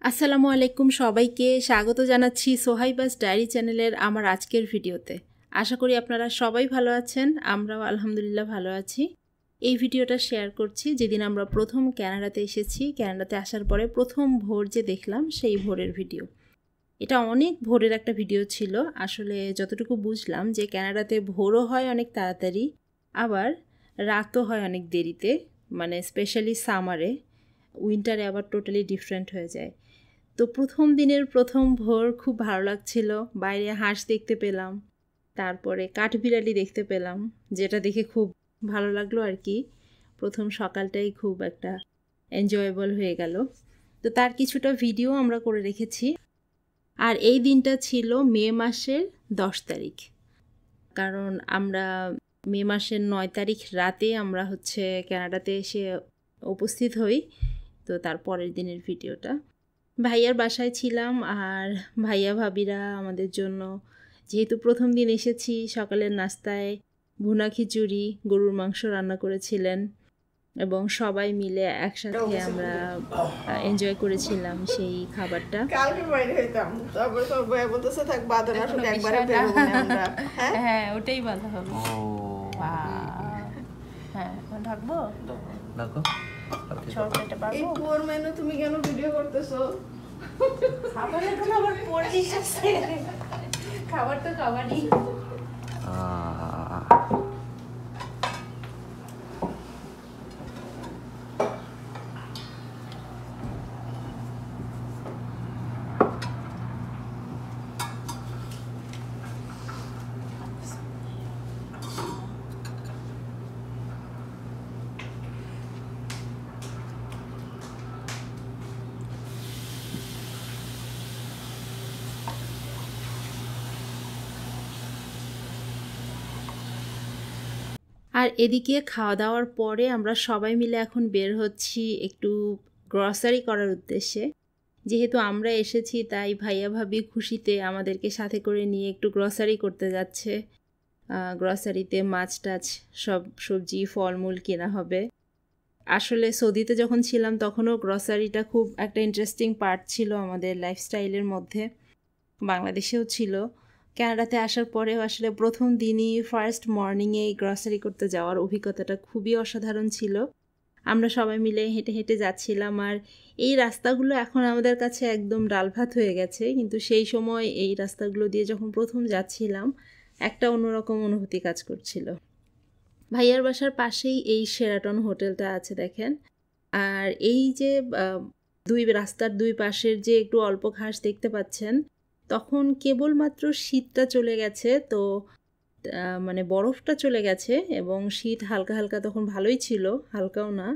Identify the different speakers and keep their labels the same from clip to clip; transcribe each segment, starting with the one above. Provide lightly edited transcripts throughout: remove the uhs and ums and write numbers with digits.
Speaker 1: আসসালামু আলাইকুম সবাইকে স্বাগত জানাচ্ছি সোহাইবাস ডায়েরি চ্যানেলের আমার আজকের ভিডিওতে। আশা করি আপনারা সবাই ভালো আছেন, আমরাও আলহামদুলিল্লাহ ভালো আছি। এই ভিডিওটা শেয়ার করছি যেদিন আমরা প্রথম কানাডাতে এসেছি। কানাডাতে আসার পরে প্রথম ভোর যে দেখলাম সেই ভোরের ভিডিও। এটা অনেক ভোরের একটা ভিডিও ছিল। আসলে যতটুকু বুঝলাম যে কানাডাতে ভোরও হয় অনেক তাড়াতাড়ি, আবার রাতও হয় অনেক দেরিতে, মানে স্পেশালি সামারে। উইন্টারে আবার টোটালি ডিফারেন্ট হয়ে যায়। তো প্রথম দিনের প্রথম ভোর খুব ভালো লাগছিল। বাইরে হাঁস দেখতে পেলাম, তারপরে কাঠবিড়ালি দেখতে পেলাম, যেটা দেখে খুব ভালো লাগলো আর কি। প্রথম সকালটাই খুব একটা এনজয়েবল হয়ে গেল। তো তার কিছুটা ভিডিও আমরা করে রেখেছি। আর এই দিনটা ছিল মে মাসের 10 তারিখ, কারণ আমরা মে মাসের 9 তারিখ রাতে আমরা কানাডাতে এসে উপস্থিত হই। তো তার পরের দিনের ভিডিওটা ভাইয়ার বাসায় ছিলাম, আর ভাইয়া ভাবিরা আমাদের জন্য, যেহেতু প্রথম দিন এসেছি, সকালের নাস্তায় ভুনা খিচুড়ি, গরুর মাংস রান্না করেছিলেন এবং সবাই মিলে একসাথে আমরা এনজয় করেছিলাম সেই খাবারটা।
Speaker 2: কালকে বাইরে হইতাম, তারপরে তোর ভাই বলতেছে থাক বাদ না, শুধু একবারে বের হবো না আমরা।
Speaker 1: হ্যাঁ ওটাই বাধা হবে। হ্যাঁ ঢাকবো,
Speaker 3: ঢাকো।
Speaker 2: এই পোর মেনু তুমি কেন ভিডিও করতেছো?
Speaker 1: খাবারের কোনো আবার পরিশ আছে, খাবার তো খাবারই। আর এদিকে খাওয়া দাওয়ার পরে আমরা সবাই মিলে এখন বের হচ্ছি একটু গ্রসারি করার উদ্দেশ্যে। যেহেতু আমরা এসেছি তাই ভাইয়া ভাবি খুশিতে আমাদেরকে সাথে করে নিয়ে একটু গ্রসারি করতে যাচ্ছে। গ্রসারিতে মাছ টাছ সব সবজি ফলমূল কেনা হবে। আসলে সৌদিতে যখন ছিলাম তখনও গ্রসারিটা খুব একটা ইন্টারেস্টিং পার্ট ছিল আমাদের লাইফস্টাইলের মধ্যে, বাংলাদেশেও ছিল। কানাডাতে আসার পরেও আসলে প্রথম দিনই ফার্স্ট মর্নিংয়ে গ্রসারি করতে যাওয়ার অভিজ্ঞতাটা খুবই অসাধারণ ছিল। আমরা সবাই মিলে হেঁটে হেঁটে যাচ্ছিলাম, আর এই রাস্তাগুলো এখন আমাদের কাছে একদম ডাল ভাত হয়ে গেছে, কিন্তু সেই সময় এই রাস্তাগুলো দিয়ে যখন প্রথম যাচ্ছিলাম একটা অন্যরকম অনুভূতি কাজ করছিল। ভাইয়ার বাসার পাশেই এই শেরাটন হোটেলটা আছে দেখেন। আর এই যে রাস্তার দুই পাশের যে একটু অল্প ঘাস দেখতে পাচ্ছেন, তখন কেবলমাত্র শীতটা চলে গেছে, তো মানে বরফটা চলে গেছে এবং শীত হালকা হালকা তখন ভালোই ছিল, হালকাও না।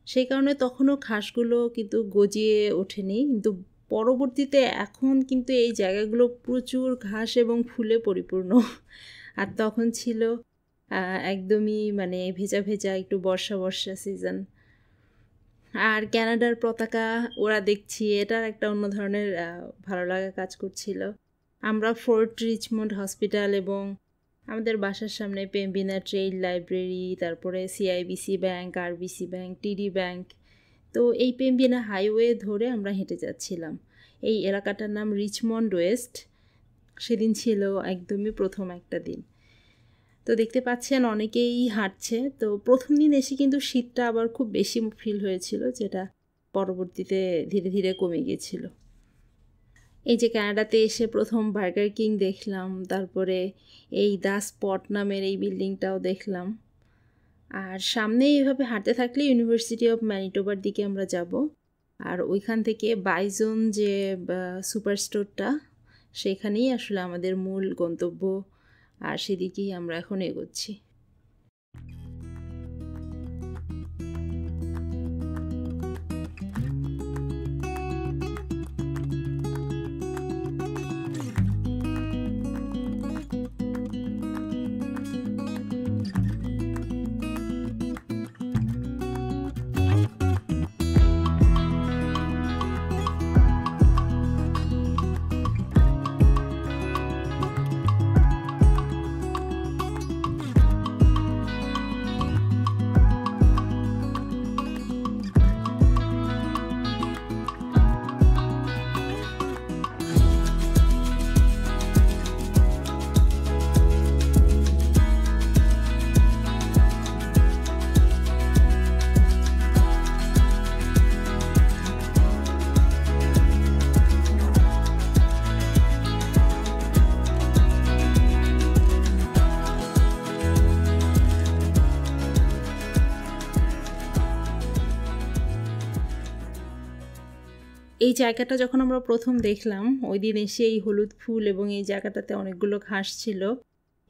Speaker 1: সেই কারণে তখনও ঘাসগুলো কিন্তু গজিয়ে ওঠেনি, কিন্তু পরবর্তীতে এখন কিন্তু এই জায়গাগুলো প্রচুর ঘাস এবং ফুলে পরিপূর্ণ। আর তখন ছিল একদমই মানে ভেজা ভেজা একটু বর্ষা বর্ষা সিজন। আর কানাডার পতাকা ওরা দেখছি, এটার একটা অন্য ধরনের ভালো লাগা কাজ করছিল। আমরা ফোর্ট রিচমন্ড হসপিটাল এবং আমাদের বাসার সামনে পেম্বিনা ট্রেইল লাইব্রেরি, তারপরে সিআইবিসি ব্যাংক, আরবিসি ব্যাংক, টিডি ব্যাংক। তো এই পেম্বিনা হাইওয়ে ধরে আমরা হেঁটে যাচ্ছিলাম। এই এলাকাটার নাম রিচমন্ড ওয়েস্ট। সেদিন ছিল একদমই প্রথম একটা দিন। তো দেখতে পাচ্ছেন অনেকেই হাঁটছে। তো প্রথম দিন এসে কিন্তু শীতটা আবার খুব বেশি ফিল হয়েছিল, যেটা পরবর্তীতে ধীরে ধীরে কমে গিয়েছিল। এই যে কানাডাতে এসে প্রথম বার্গার কিং দেখলাম, তারপরে এই দ্য স্পট নামের এই বিল্ডিংটাও দেখলাম। আর সামনে এইভাবে হাঁটতে থাকলে ইউনিভার্সিটি অফ ম্যানিটোবার দিকে আমরা যাব, আর ওইখান থেকে বাইজন যে সুপার স্টোরটা, সেখানেই আসলে আমাদের মূল গন্তব্য, আর সেদিকেই আমরা এখন এগোচ্ছি। এই জায়গাটা যখন আমরা প্রথম দেখলাম ওই দিন এসে এই হলুদ ফুল এবং এই জায়গাটাতে অনেকগুলো ঘাস ছিল,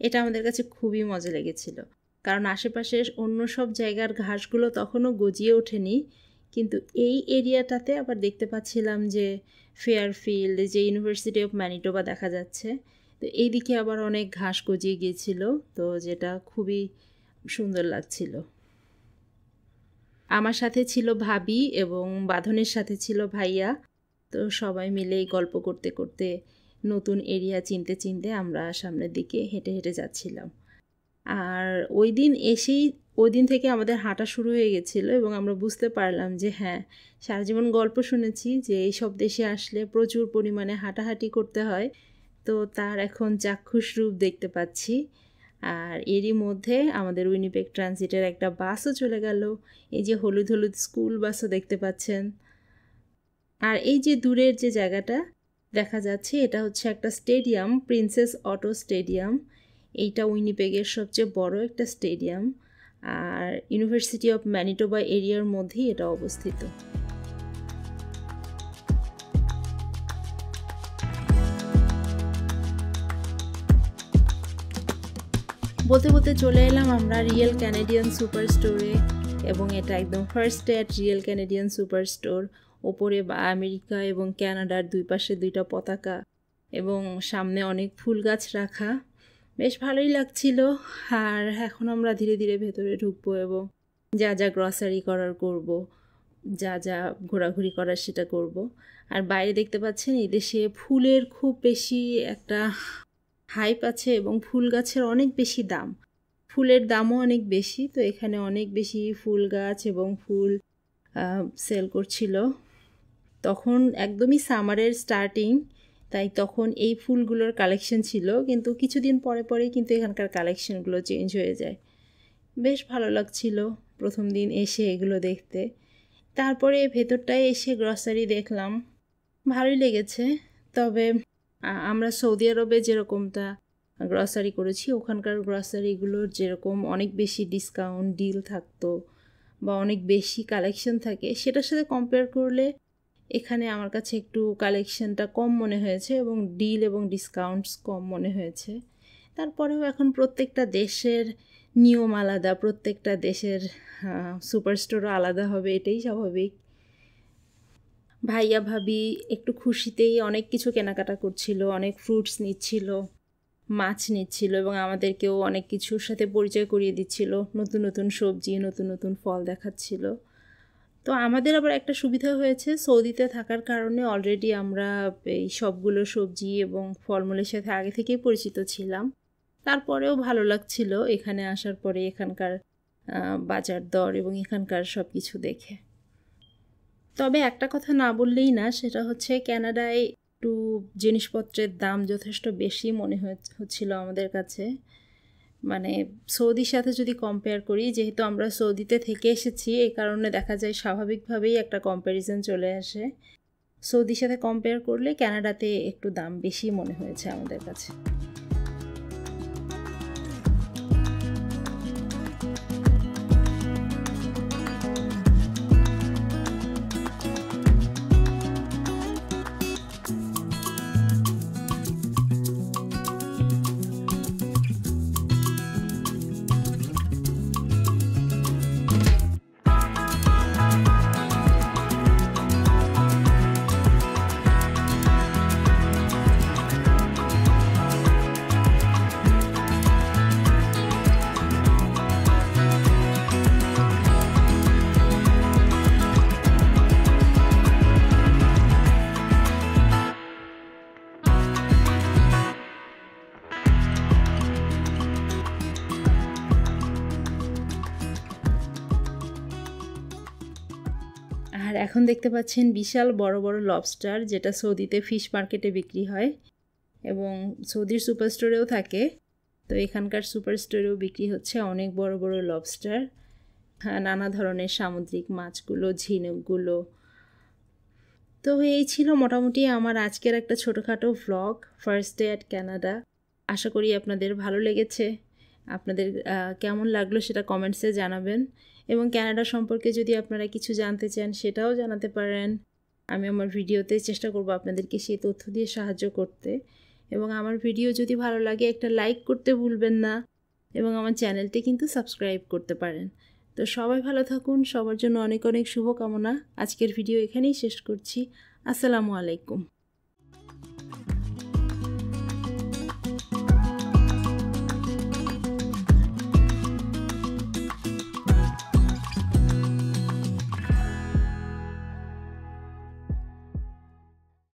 Speaker 1: এটা আমাদের কাছে খুবই মজা লেগেছিল। কারণ আশেপাশের অন্য সব জায়গার ঘাসগুলো তখনও গজিয়ে ওঠেনি, কিন্তু এই এরিয়াটাতে আবার দেখতে পাচ্ছিলাম যে ফেয়ারফিল্ড, যে ইউনিভার্সিটি অফ ম্যানিটোবা দেখা যাচ্ছে, তো এই দিকে আবার অনেক ঘাস গজিয়ে গিয়েছিল, তো যেটা খুবই সুন্দর লাগছিল। আমার সাথে ছিল ভাবি এবং বাঁধনের সাথে ছিল ভাইয়া, তো সবাই মিলেই গল্প করতে করতে নতুন এরিয়া চিনতে চিনতে আমরা সামনের দিকে হেঁটে হেঁটে যাচ্ছিলাম। আর ওই দিন থেকে আমাদের হাঁটা শুরু হয়ে গেছিলো এবং আমরা বুঝতে পারলাম যে হ্যাঁ, সারা জীবন গল্প শুনেছি যে এইসব দেশে আসলে প্রচুর পরিমাণে হাঁটাহাঁটি করতে হয়, তো তার এখন চাক্ষুষ রূপ দেখতে পাচ্ছি। আর এরই মধ্যে আমাদের উইনিপেগ ট্রানজিটের একটা বাসও চলে গেল, এই যে হলুদ হলুদ স্কুল বাসও দেখতে পাচ্ছেন। আর এই যে দূরের যে জায়গাটা দেখা যাচ্ছে, এটা হচ্ছে একটা স্টেডিয়াম, প্রিন্সেস অটো স্টেডিয়াম। এইটা উইনিপেগের সবচেয়ে বড় একটা স্টেডিয়াম, আর ইউনিভার্সিটি অফ ম্যানিটোবা এরিয়ার মধ্যেই এটা অবস্থিত। বলতে বলতে চলে এলাম আমরা রিয়েল ক্যানাডিয়ান সুপার স্টোরে, এবং এটা একদম first day at real Canadian super store. ওপরে আমেরিকা এবং ক্যানাডার দুই পাশে দুইটা পতাকা এবং সামনে অনেক ফুল গাছ রাখা, বেশ ভালোই লাগছিল। আর এখন আমরা ধীরে ধীরে ভেতরে ঢুকবো এবং যা যা গ্রসারি করার করব, যা যা ঘোরাঘুরি করার সেটা করব। আর বাইরে দেখতে পাচ্ছেন এই দেশে ফুলের খুব বেশি একটা হাইপ আছে এবং ফুল গাছের অনেক বেশি দাম, ফুলের দামও অনেক বেশি, তো এখানে অনেক বেশি ফুল গাছ এবং ফুল সেল করছিল। তখন একদমই সামারের স্টার্টিং, তাই তখন এই ফুলগুলোর কালেকশন ছিল, কিন্তু কিছুদিন পরে পরেই কিন্তু এখানকার কালেকশনগুলো চেঞ্জ হয়ে যায়। বেশ ভালো লাগছিল প্রথম দিন এসে এগুলো দেখতে। তারপরে ভেতরটায় এসে গ্রসারি দেখলাম, ভালোই লেগেছে। তবে আমরা সৌদি আরবে যেরকমটা গ্রসারি করেছি, ওখানকার গ্রসারিগুলোর যেরকম অনেক বেশি ডিসকাউন্ট ডিল থাকতো বা অনেক বেশি কালেকশন থাকে, সেটার সাথে কম্পেয়ার করলে এখানে আমার কাছে একটু কালেকশনটা কম মনে হয়েছে এবং ডিল এবং ডিসকাউন্টস কম মনে হয়েছে। তারপরেও এখন প্রত্যেকটা দেশের নিয়ম আলাদা, প্রত্যেকটা দেশের সুপার স্টোরও আলাদা হবে, এটাই স্বাভাবিক। ভাইয়া ভাবি একটু খুশিতেই অনেক কিছু কেনাকাটা করছিল, অনেক ফ্রুটস নিচ্ছিল, মাছ নিচ্ছিল এবং আমাদেরকেও অনেক কিছুর সাথে পরিচয় করিয়ে দিচ্ছিল, নতুন নতুন সবজি, নতুন নতুন ফল দেখাচ্ছিল। তো আমাদের আবার একটা সুবিধা হয়েছে, সৌদিতে থাকার কারণে অলরেডি আমরা এই সবগুলো সবজি এবং ফলমূলের সাথে আগে থেকেই পরিচিত ছিলাম। তারপরেও ভালো লাগছিল এখানে আসার পরে এখানকার বাজার দর এবং এখানকার সব কিছু দেখে। তবে একটা কথা না বললেই না, সেটা হচ্ছে ক্যানাডায় একটু জিনিসপত্রের দাম যথেষ্ট বেশি মনে হচ্ছিল আমাদের কাছে। মানে সৌদির সাথে যদি কম্পেয়ার করি, যেহেতু আমরা সৌদিতে থেকে এসেছি, এই কারণে দেখা যায় স্বাভাবিকভাবেই একটা কম্প্যারিজন চলে আসে। সৌদির সাথে কম্পেয়ার করলে ক্যানাডাতে একটু দাম বেশি মনে হয়েছে আমাদের কাছে। আর এখন দেখতে পাচ্ছেন বিশাল বড় বড় লবস্টার, যেটা সৌদিতে ফিশ মার্কেটে বিক্রি হয় এবং সৌদির সুপার স্টোরেও থাকে, তো এখানকার সুপার স্টোরেও বিক্রি হচ্ছে অনেক বড় বড় লবস্টার, নানা ধরনের সামুদ্রিক মাছগুলো, ঝিনুকগুলো। তো এই ছিল মোটামুটি আমার আজকের একটা ছোটোখাটো vlog, first day at Canada. আশা করি আপনাদের ভালো লেগেছে। আপনাদের কেমন লাগলো সেটা কমেন্টসে জানাবেন, এবং ক্যানাডা সম্পর্কে যদি আপনারা কিছু জানতে চান সেটাও জানাতে পারেন। আমি আমার ভিডিওতে চেষ্টা করব আপনাদেরকে সেই তথ্য দিয়ে সাহায্য করতে। এবং আমার ভিডিও যদি ভালো লাগে একটা লাইক করতে ভুলবেন না, এবং আমার চ্যানেলটি কিন্তু সাবস্ক্রাইব করতে পারেন। তো সবাই ভালো থাকুন, সবার জন্য অনেক অনেক শুভকামনা। আজকের ভিডিও এখানেই শেষ করছি। আসসালামু আলাইকুম।